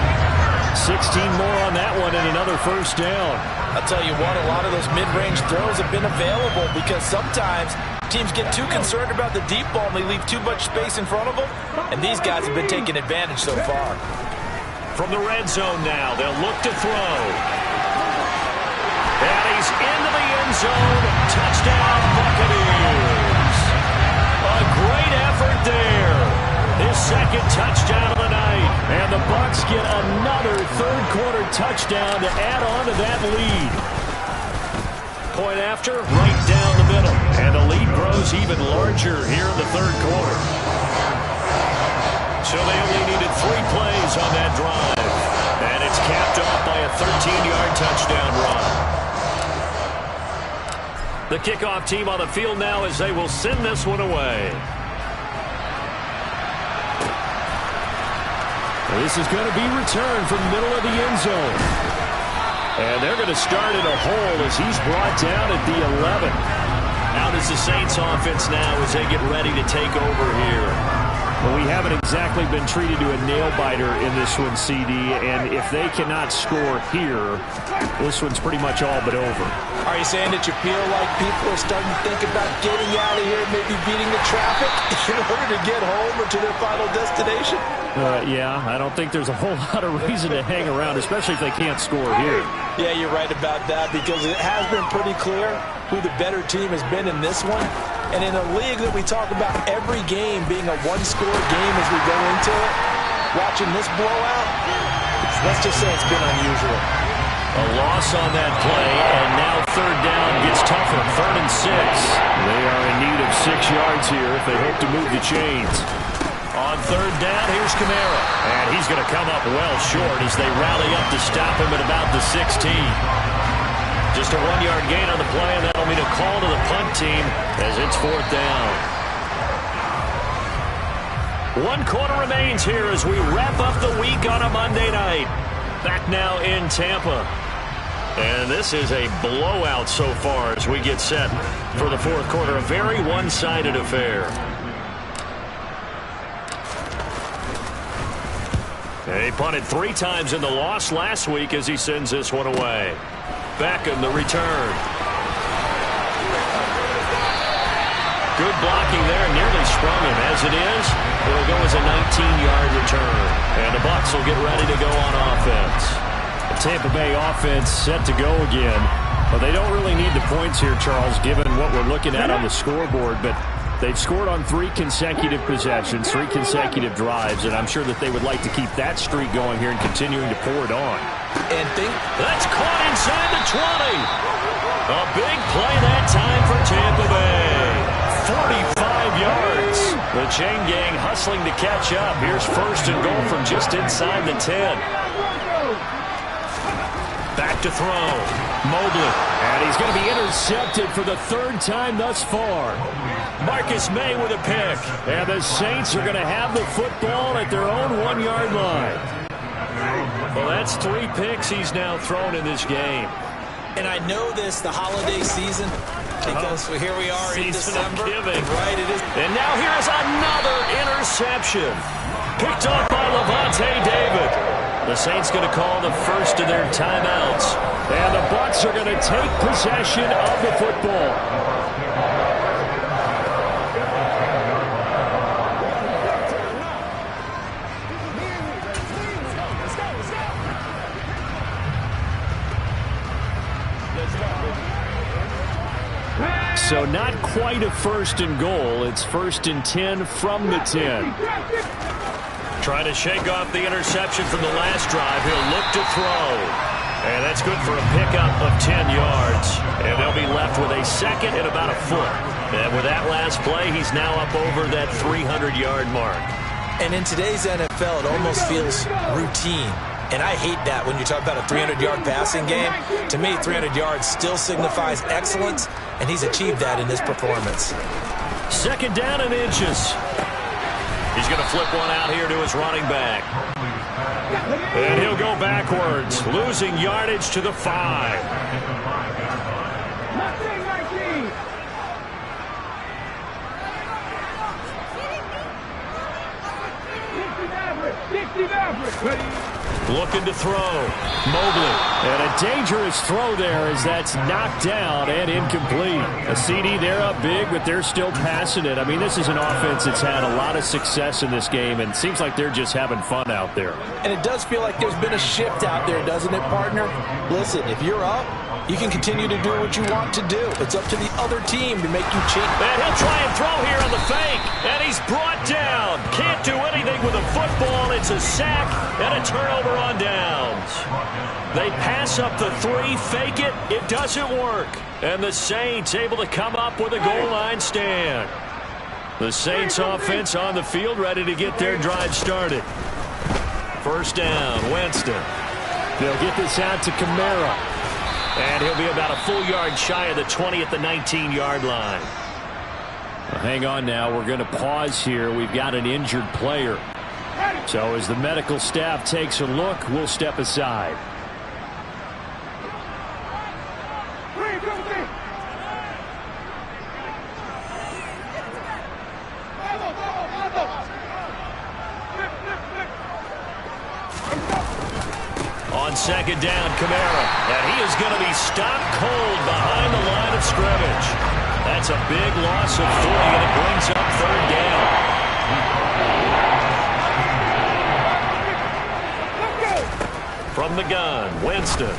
S3: 16 more on that one and another first down.
S4: I'll tell you what, a lot of those mid-range throws have been available because sometimes teams get too concerned about the deep ball and they leave too much space in front of them, and these guys have been taking advantage so far.
S3: From the red zone now, they'll look to throw. And he's into the end zone. Touchdown, Buccaneers. A great effort there. His second touchdown of the night. And the Bucs get another third-quarter touchdown to add on to that lead. Point after, right down the middle. And the lead grows even larger here in the third quarter. So they only needed 3 plays on that drive. And it's capped off by a 13-yard touchdown run. The kickoff team on the field now as they will send this one away. This is going to be returned from the middle of the end zone. And they're going to start in a hole as he's brought down at the 11. Out is the Saints offense now as they get ready to take over here. Well, we haven't exactly been treated to a nail-biter in this one, CD, and if they cannot score here, this one's pretty much all but over.
S4: Are you saying that you feel like people are starting to think about getting out of here, maybe beating the traffic in order to get home or to their final destination?
S3: Yeah, I don't think there's a whole lot of reason to hang around, especially if they can't score here.
S4: Yeah, you're right about that, because it has been pretty clear who the better team has been in this one. And in a league that we talk about every game being a one-score game as we go into it, watching this blowout, let's just say it's been unusual.
S3: A loss on that play, and now third down gets tougher. 3rd and 6. They are in need of 6 yards here if they hope to move the chains. On third down, here's Kamara. And he's going to come up well short as they rally up to stop him at about the 16. Just a 1-yard gain on the play, and that'll mean a call to the punt team as it's 4th down. 1 quarter remains here as we wrap up the week on a Monday night. Back now in Tampa. And this is a blowout so far as we get set for the 4th quarter. A very one-sided affair. He punted 3 times in the loss last week as he sends this one away. Beckham, the return. Good blocking there, nearly sprung him. As it is, it'll go as a 19-yard return. And the Bucs will get ready to go on offense. The Tampa Bay offense set to go again. Well, they don't really need the points here, Charles, given what we're looking at on the scoreboard, but they've scored on 3 consecutive possessions, 3 consecutive drives, and I'm sure that they would like to keep that streak going here and continuing to pour it on.
S4: And
S3: that's caught inside the 20. A big play that time for Tampa Bay. 45 yards. The chain gang hustling to catch up. Here's 1st and goal from just inside the 10. Back to throw. Mobley. And he's going to be intercepted for the 3rd time thus far. Marcus May with a pick. And the Saints are going to have the football at their own 1-yard line. Well, that's 3 picks he's now thrown in this game.
S4: And I know this, the holiday season, because here we are in December. Right, it is.
S3: And now here's another interception. Picked up by Levante David. The Saints going to call the first of their timeouts. And the Bucs are going to take possession of the football. So not quite a 1st and goal. It's 1st and 10 from the 10. Trying to shake off the interception from the last drive. He'll look to throw. And that's good for a pickup of 10 yards. And they'll be left with a 2nd and about a foot. And with that last play, he's now up over that 300-yard mark.
S4: And in today's NFL, it almost feels routine. And I hate that when you talk about a 300-yard passing game. To me, 300 yards still signifies excellence, and he's achieved that in this performance.
S3: Second down and inches. He's going to flip one out here to his running back. And he'll go backwards, losing yardage to the 5.
S5: 60.
S3: Looking to throw. Mobley. And a dangerous throw there as that's knocked down and incomplete. A CD, they're up big, but they're still passing it. I mean, this is an offense that's had a lot of success in this game, and it seems like they're just having fun out there.
S4: And it does feel like there's been a shift out there, doesn't it, partner? Listen, if you're up, you can continue to do what you want to do. It's up to the other team to make you cheat.
S3: And he'll try and throw here on the fake. And he's brought down. Can't do anything with a football. It's a sack and a turnover on downs. They pass up the 3, fake it. It doesn't work. And the Saints able to come up with a goal line stand. The Saints offense on the field ready to get their drive started. First down, Winston. They'll get this out to Kamara. And he'll be about a full yard shy of the 20 at the 19-yard line. Well, hang on now. We're going to pause here. We've got an injured player. So as the medical staff takes a look, we'll step aside. On second down, Kamara. And he is going to be stopped cold behind the line of scrimmage. That's a big loss of 3, and it brings up third down. From the gun, Winston.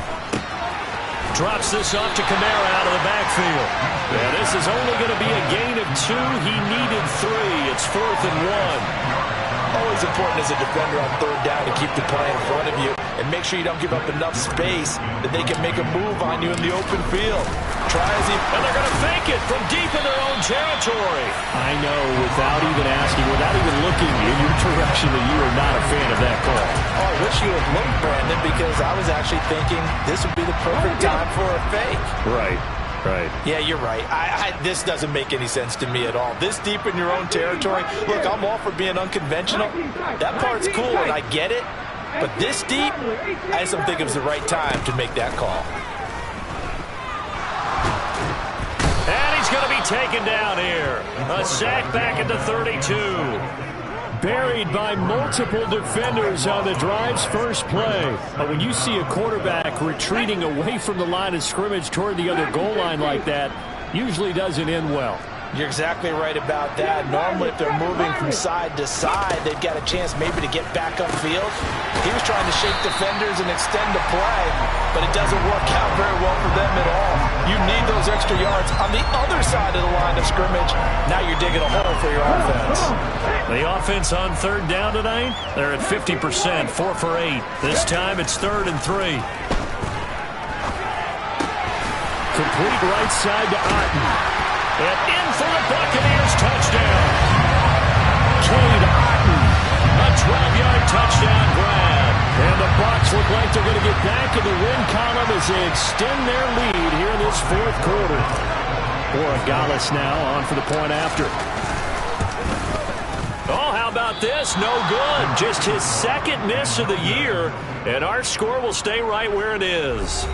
S3: Drops this off to Kamara out of the backfield. And this is only going to be a gain of 2. He needed 3. It's 4th and 1.
S4: Always important as a defender on third down to keep the play in front of you and make sure you don't give up enough space that they can make a move on you in the open field. And
S3: they're going to fake it from deep in their own territory. I know, without even asking, without even looking in your direction, that you are not a fan of that call.
S4: Oh, I wish you had looked, Brandon, because I was actually thinking this would be the perfect time for a fake.
S3: Right.
S4: Yeah, you're right. This doesn't make any sense to me at all. This deep in your own territory, look, I'm all for being unconventional. That part's cool, and I get it. But this deep, I just don't think it was the right time to make that call.
S3: And he's going to be taken down here. A sack back at the 32. Buried by multiple defenders on the drive's first play. But when you see a quarterback retreating away from the line of scrimmage toward the other goal line like that, usually doesn't end well.
S4: You're exactly right about that. Normally, if they're moving from side to side, they've got a chance maybe to get back upfield. He was trying to shake defenders and extend the play, but it doesn't work out very well for them at all. You need those extra yards on the other side of the line of scrimmage. Now you're digging a hole for your offense.
S3: The offense on third down tonight, they're at 50%, 4 for 8. This time it's 3rd and 3. Complete right side to Otten. And in for the Buccaneers touchdown. Cade Otten. A 12-yard touchdown grab. And the Bucs look like they're going to get back in the win column as they extend their lead here in this 4th quarter. Borregales now on for the point after. Oh, how about this? No good. Just his 2nd miss of the year. And our score will stay right where it is.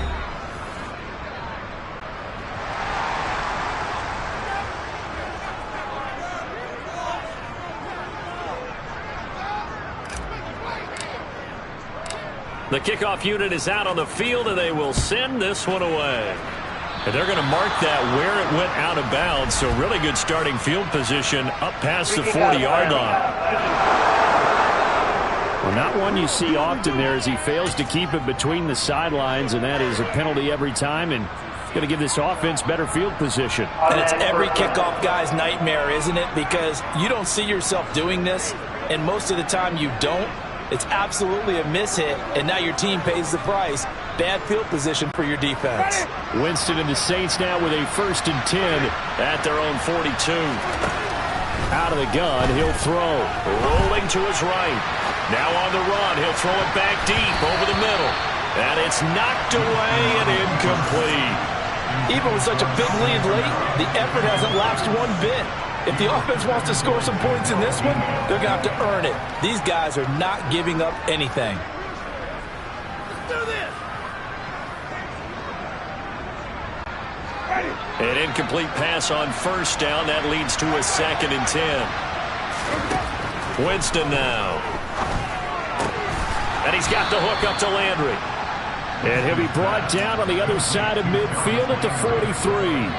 S3: The kickoff unit is out on the field, and they will send this one away. And they're going to mark that where it went out of bounds, so really good starting field position up past the 40-yard line. Well, not one you see often there as he fails to keep it between the sidelines, and that is a penalty every time, and it's going to give this offense better field position.
S4: And it's every kickoff guy's nightmare, isn't it? Because you don't see yourself doing this, and most of the time you don't. It's absolutely a mishit, and now your team pays the price. Bad field position for your defense.
S3: Winston and the Saints now with a 1st and 10 at their own 42. Out of the gun, he'll throw. Rolling to his right. Now on the run, he'll throw it back deep over the middle. And it's knocked away and incomplete.
S4: Even with such a big lead late, the effort hasn't lapsed one bit. If the offense wants to score some points in this one, they're going to have to earn it. These guys are not giving up anything.
S5: Let's do this.
S3: An incomplete pass on first down. That leads to a 2nd and 10. Winston now. And he's got the hook up to Landry. And he'll be brought down on the other side of midfield at the 43.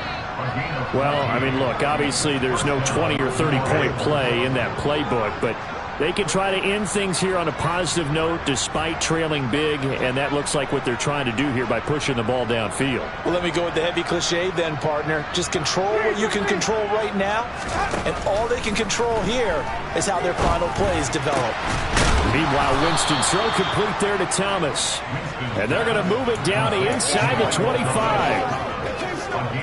S3: Well, I mean, look, obviously there's no 20 or 30-point play in that playbook, but they can try to end things here on a positive note despite trailing big, and that looks like what they're trying to do here by pushing the ball downfield.
S4: Well, let me go with the heavy cliche then, partner. Just control what you can control right now, and all they can control here is how their final plays develop.
S3: Meanwhile, Winston throw complete there to Thomas. And they're going to move it down the inside the 25.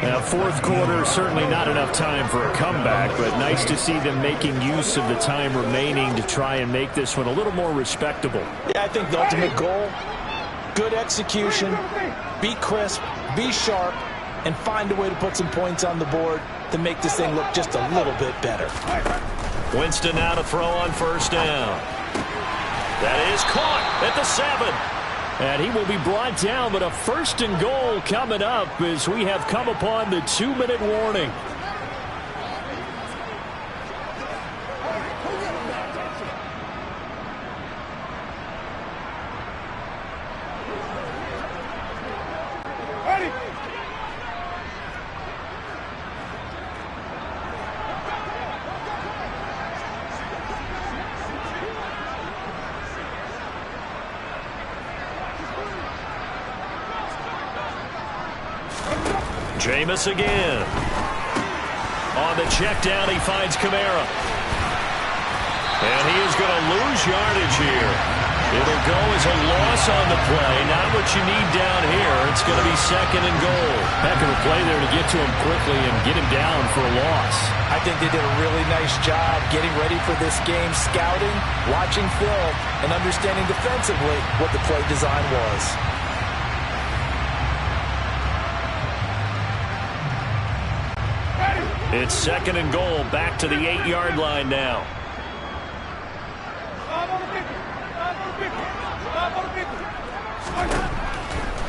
S3: Now, fourth quarter, certainly not enough time for a comeback, but nice to see them making use of the time remaining to try and make this one a little more respectable.
S4: Yeah, I think the ultimate goal, good execution, be crisp, be sharp, and find a way to put some points on the board to make this thing look just a little bit better.
S3: Winston now to throw on first down. That is caught at the 7. And he will be brought down, but a 1st and goal coming up as we have come upon the 2-minute warning. Jameis again. On the check down, he finds Kamara. And he is going to lose yardage here. It'll go as a loss on the play. Not what you need down here. It's going to be 2nd and goal.
S6: Heck of a play there to get to him quickly and get him down for a loss.
S4: I think they did a really nice job getting ready for this game, scouting, watching film, and understanding defensively what the play design was.
S3: It's 2nd and goal, back to the 8-yard line now.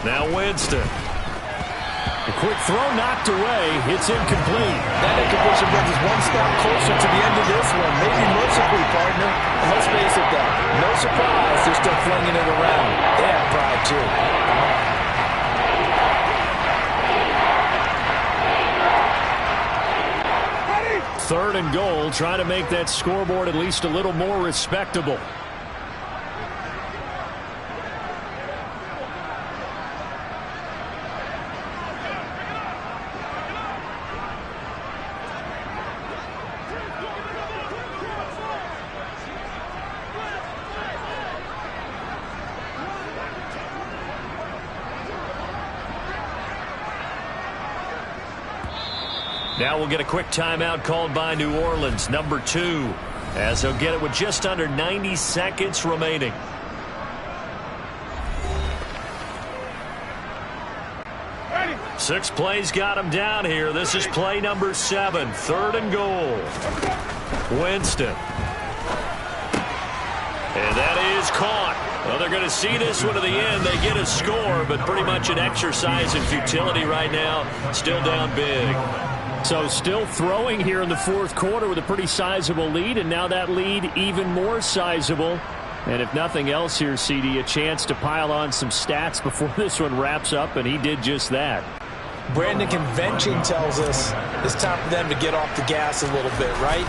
S3: Now Winston.
S6: A quick throw knocked away. It's incomplete.
S4: That incompletion brings us one step closer to the end of this one. Maybe mercifully, partner. And let's face it, though, no surprise they're still flinging it around. They have pride, too.
S3: 3rd and goal, trying to make that scoreboard at least a little more respectable. Now we'll get a quick timeout called by New Orleans, number 2, as they'll get it with just under 90 seconds remaining.
S5: Ready.
S3: 6 plays got him down here. This is play number 7, 3rd and goal. Winston. And that is caught. Well, they're going to see this one to the end. They get a score, but pretty much an exercise in futility right now. Still down big.
S6: So still throwing here in the fourth quarter with a pretty sizable lead, and now that lead even more sizable. And if nothing else here, CD, a chance to pile on some stats before this one wraps up, and he did just that.
S4: Brandon, convention tells us it's time for them to get off the gas a little bit, right?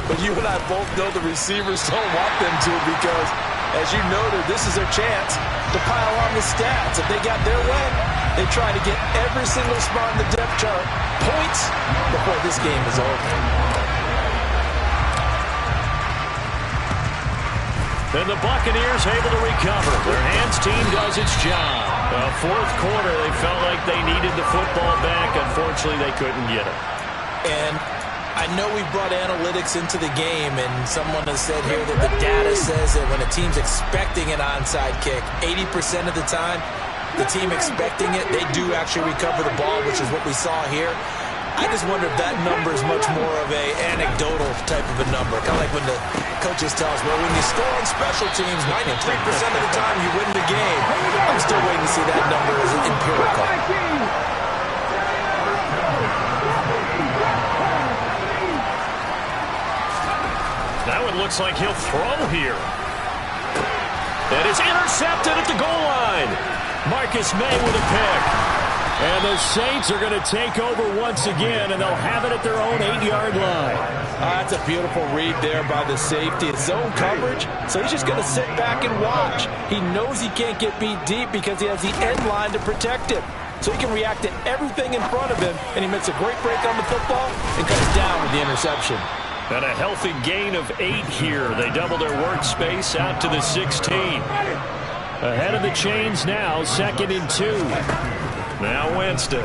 S4: But you and I both know the receivers don't want them to, because, as you noted, this is their chance to pile on the stats. If they got their way, they try to get every single spot in the depth chart points before this game is over.
S3: Then the Buccaneers able to recover. Their hands team does its job. Fourth quarter, they felt like they needed the football back. Unfortunately, they couldn't get it.
S4: And I know we brought analytics into the game, and someone has said here that the data says that when a team's expecting an onside kick, 80% of the time, the team expecting it, they do actually recover the ball, which is what we saw here. I just wonder if that number is much more of a anecdotal type of a number. Kind of like when the coaches tell us, well, when you score on special teams, 93% of the time you win the game. I'm still waiting to see that number as empirical.
S3: That one looks like he'll throw here. That is intercepted at the goal line. Marcus May with a pick. And the Saints are going to take over once again, and they'll have it at their own 8-yard line.
S4: That's a beautiful read there by the safety. It's zone coverage, so he's just going to sit back and watch. He knows he can't get beat deep because he has the end line to protect him. So he can react to everything in front of him, and he makes a great break on the football and comes down with the interception.
S3: And a healthy gain of 8 here. They double their workspace out to the 16. Ahead of the chains now, 2nd and 2. Now Winston.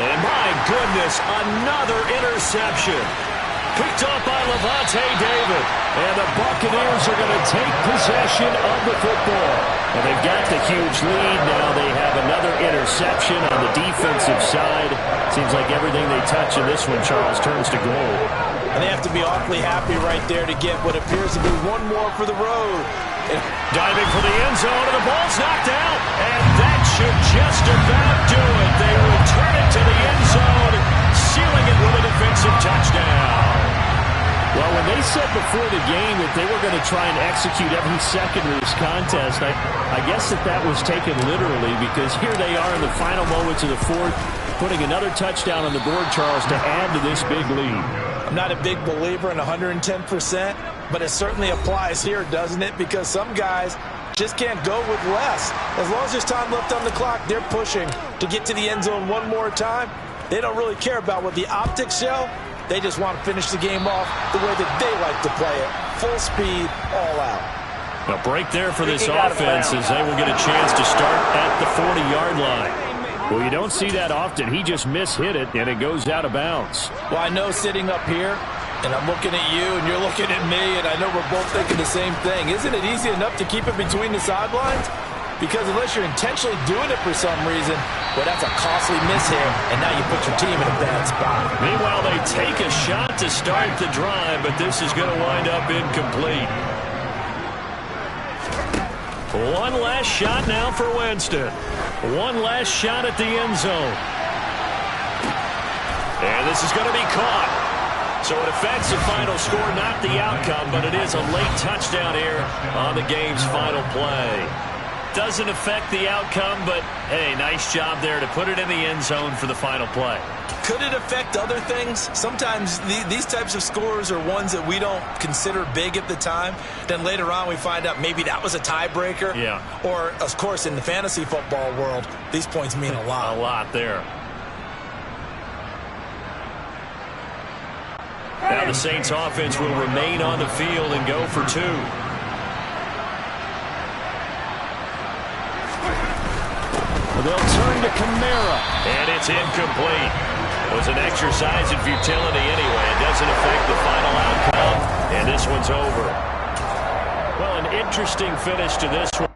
S3: And my goodness, another interception. Picked up by Lavonte David. And the Buccaneers are going to take possession of the football. And they've got the huge lead. Now they have another interception on the defensive side. Seems like everything they touch in this one, Charles, turns to gold.
S4: And they have to be awfully happy right there to get what appears to be one more for the road.
S3: Diving for the end zone, and the ball's knocked out. And that should just about do it. They return it to the end zone, sealing it with a defensive touchdown.
S6: Well, when they said before the game that they were going to try and execute every second of this contest, I guess that was taken literally, because here they are in the final moments of the fourth, putting another touchdown on the board, Charles, to add to this big lead.
S4: I'm not a big believer in 110%, but it certainly applies here, doesn't it? Because some guys just can't go with less. As long as there's time left on the clock, they're pushing to get to the end zone one more time. They don't really care about what the optics show. They just want to finish the game off the way that they like to play it. Full speed, all out.
S3: A break there for this offense as they will get a chance to start at the 40-yard line.
S6: Well, you don't see that often. He just mishit it, and it goes out of bounds.
S4: Well, I know sitting up here, and I'm looking at you, and you're looking at me, and I know we're both thinking the same thing. Isn't it easy enough to keep it between the sidelines? Because unless you're intentionally doing it for some reason, well, that's a costly miss here, and now you put your team in a bad spot.
S3: Meanwhile, they take a shot to start the drive, but this is going to wind up incomplete. One last shot now for Winston. One last shot at the end zone. And this is going to be caught. So it affects the final score, not the outcome, but it is a late touchdown here on the game's final play. Doesn't affect the outcome, but, hey, nice job there to put it in the end zone for the final play.
S4: Could it affect other things? Sometimes these types of scores are ones that we don't consider big at the time. Then later on we find out maybe that was a tiebreaker.
S3: Yeah.
S4: Or, of course, in the fantasy football world, these points mean a lot.
S3: A lot there. Now the Saints offense will remain on the field and go for 2.
S6: They'll turn to Kamara.
S3: And it's incomplete. It was an exercise in futility anyway. It doesn't affect the final outcome. And this one's over. Well, an interesting finish to this one.